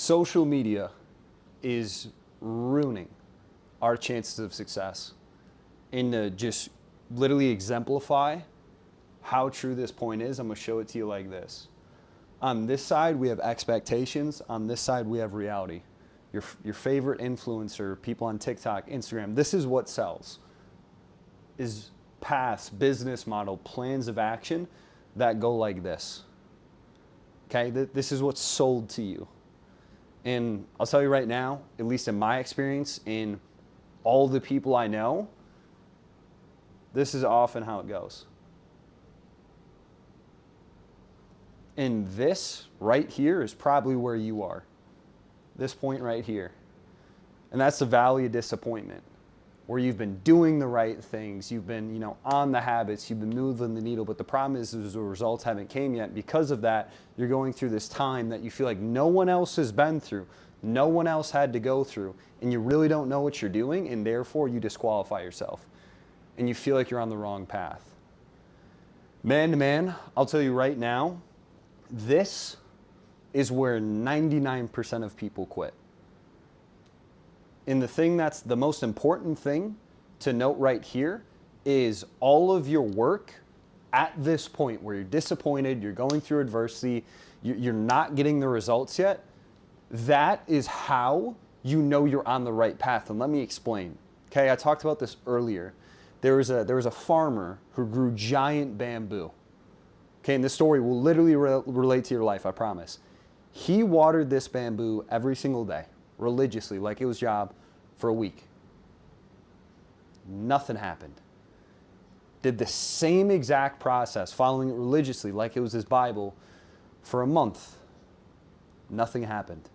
social media is ruining our chances of success. And to just literally exemplify how true this point is, I'm going to show it to you like this. On this side, we have expectations. On this side, we have reality. Your favorite influencer, people on TikTok, Instagram, this is what sells. Is paths, business model, plans of action that go like this. Okay, this is what's sold to you. And I'll tell you right now, at least in my experience, in all the people I know, this is often how it goes. And this right here is probably where you are. This point right here. And that's the valley of disappointment, where you've been doing the right things, you've been, on the habits, you've been moving the needle, but the problem is the results haven't came yet. Because of that, you're going through this time that you feel like no one else has been through, no one else had to go through, and you really don't know what you're doing, and therefore you disqualify yourself, and you feel like you're on the wrong path. Man to man, I'll tell you right now, this is where 99% of people quit. And the thing that's the most important thing to note right here is all of your work at this point where you're disappointed, you're going through adversity, you're not getting the results yet, that is how you know you're on the right path. And let me explain. Okay, I talked about this earlier. There was a farmer who grew giant bamboo. Okay, and this story will literally relate to your life, I promise. He watered this bamboo every single day, religiously, like it was job, for a week. Nothing happened. Did the same exact process, following it religiously, like it was his Bible, for a month. Nothing happened.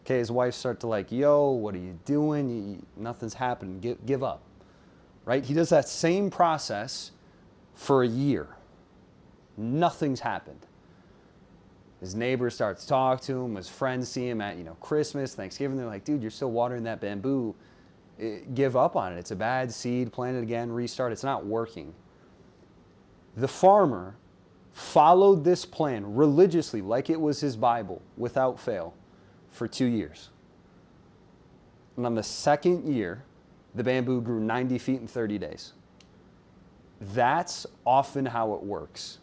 Okay, his wife started to like, yo, what are you doing? Nothing's happening. Give up. Right? He does that same process for a year. Nothing's happened. His neighbor starts to talk to him. His friends see him at Christmas, Thanksgiving. They're like, dude, you're still watering that bamboo. Give up on it. It's a bad seed. Plant it again. Restart. It's not working. The farmer followed this plan religiously, like it was his Bible, without fail, for 2 years. And on the second year, the bamboo grew 90 feet in 30 days. That's often how it works,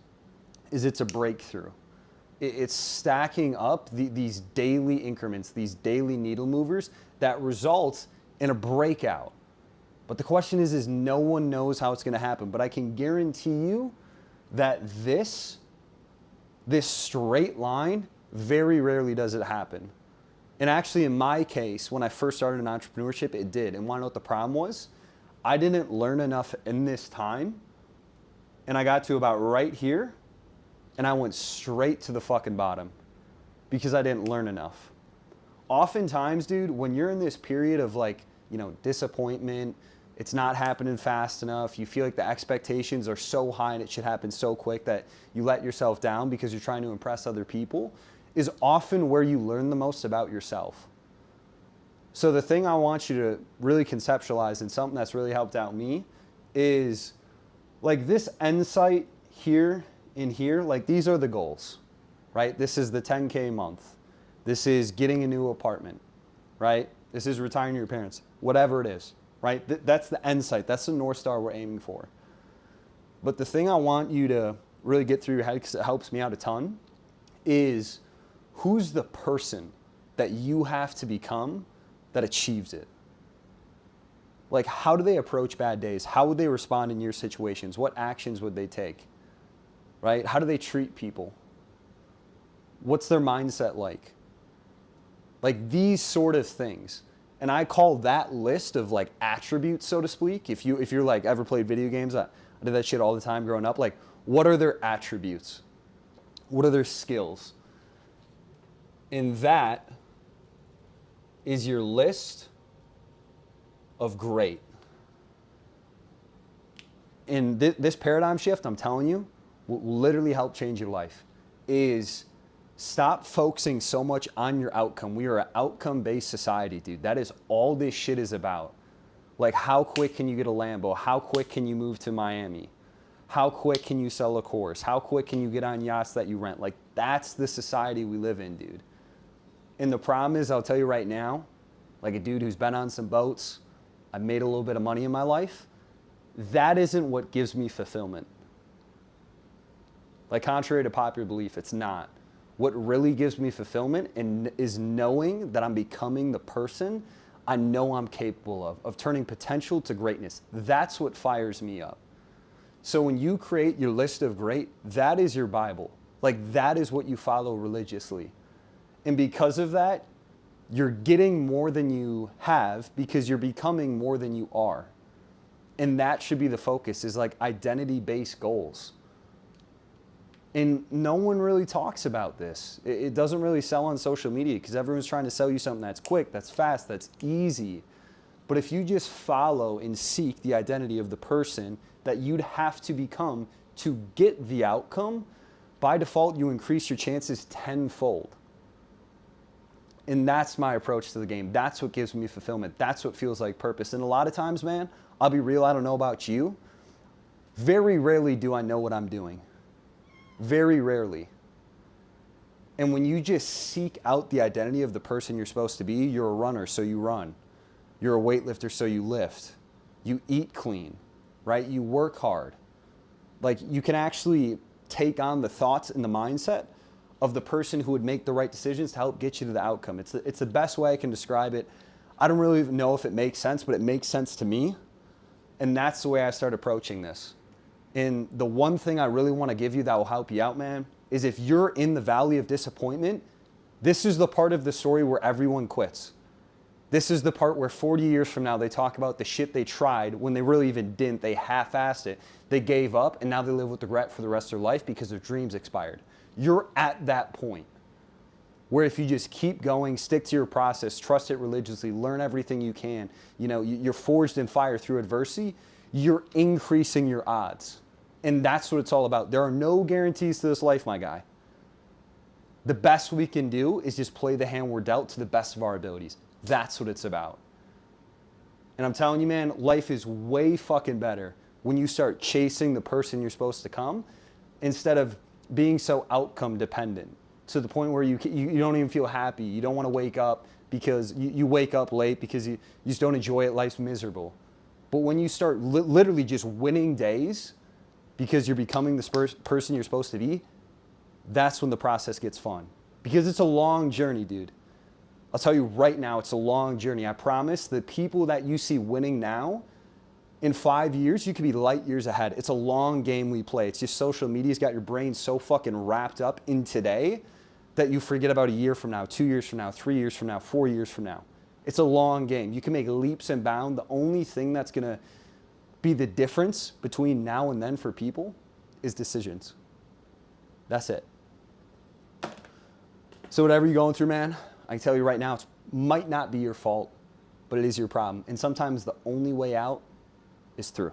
is it's a breakthrough. It's stacking up these daily increments, these daily needle movers that results in a breakout. But the question is no one knows how it's going to happen. But I can guarantee you that this straight line, very rarely does it happen. And actually, in my case, when I first started in entrepreneurship, it did. And want to know what the problem was? I didn't learn enough in this time. And I got to about right here, and I went straight to the fucking bottom because I didn't learn enough. Oftentimes, dude, when you're in this period of disappointment, it's not happening fast enough, you feel like the expectations are so high and it should happen so quick that you let yourself down because you're trying to impress other people, is often where you learn the most about yourself. So the thing I want you to really conceptualize, and something that's really helped out me, is like this end sight here in here, like these are the goals, right? This is the 10K a month. This is getting a new apartment, right? This is retiring your parents, whatever it is, right? That's the end sight. That's the North Star we're aiming for. But the thing I want you to really get through your head, because it helps me out a ton, is who's the person that you have to become that achieves it? Like, how do they approach bad days? How would they respond in your situations? What actions would they take? Right? How do they treat people? What's their mindset like? Like these sort of things. And I call that list of like attributes, so to speak. If you're like ever played video games, I did that shit all the time growing up. Like, what are their attributes? What are their skills? And that is your list of great. And this paradigm shift, I'm telling you, will literally help change your life, is stop focusing so much on your outcome. We are an outcome-based society, dude. That is all this shit is about. Like, how quick can you get a Lambo? How quick can you move to Miami? How quick can you sell a course? How quick can you get on yachts that you rent? Like, that's the society we live in, dude. And the problem is, I'll tell you right now, like a dude who's been on some boats, I've made a little bit of money in my life, that isn't what gives me fulfillment. Like, contrary to popular belief, it's not. What really gives me fulfillment is knowing that I'm becoming the person I know I'm capable of turning potential to greatness. That's what fires me up. So when you create your list of great, that is your Bible. Like, that is what you follow religiously. And because of that, you're getting more than you have because you're becoming more than you are. And that should be the focus, is like identity-based goals. And no one really talks about this. It doesn't really sell on social media because everyone's trying to sell you something that's quick, that's fast, that's easy. But if you just follow and seek the identity of the person that you'd have to become to get the outcome, by default, you increase your chances tenfold. And that's my approach to the game. That's what gives me fulfillment. That's what feels like purpose. And a lot of times, man, I'll be real, I don't know about you. Very rarely do I know what I'm doing. Very rarely. And when you just seek out the identity of the person you're supposed to be, you're a runner, so you run. You're a weightlifter, so you lift. You eat clean, right? You work hard. Like, you can actually take on the thoughts and the mindset of the person who would make the right decisions to help get you to the outcome. It's the best way I can describe it. I don't really know if it makes sense, but it makes sense to me. And that's the way I start approaching this. And the one thing I really want to give you that will help you out, man, is if you're in the valley of disappointment, this is the part of the story where everyone quits. This is the part where 40 years from now, they talk about the shit they tried when they really even didn't. They half-assed it. They gave up, and now they live with regret for the rest of their life because their dreams expired. You're at that point where if you just keep going, stick to your process, trust it religiously, learn everything you can, you know, you're forged in fire through adversity, you're increasing your odds. And that's what it's all about. There are no guarantees to this life, my guy. The best we can do is just play the hand we're dealt to the best of our abilities. That's what it's about. And I'm telling you, man, life is way fucking better when you start chasing the person you're supposed to come instead of being so outcome dependent to the point where you don't even feel happy. You don't want to wake up because you wake up late because you just don't enjoy it. Life's miserable. But when you start literally just winning days because you're becoming the person you're supposed to be, that's when the process gets fun. Because it's a long journey, dude. I'll tell you right now, it's a long journey. I promise the people that you see winning now, in 5 years, you could be light years ahead. It's a long game we play. It's just social media's got your brain so fucking wrapped up in today that you forget about a year from now, 2 years from now, 3 years from now, 4 years from now. It's a long game. You can make leaps and bounds. The only thing that's gonna be the difference between now and then for people is decisions. That's it. So whatever you're going through, man, I can tell you right now, it might not be your fault, but it is your problem. And sometimes the only way out is through.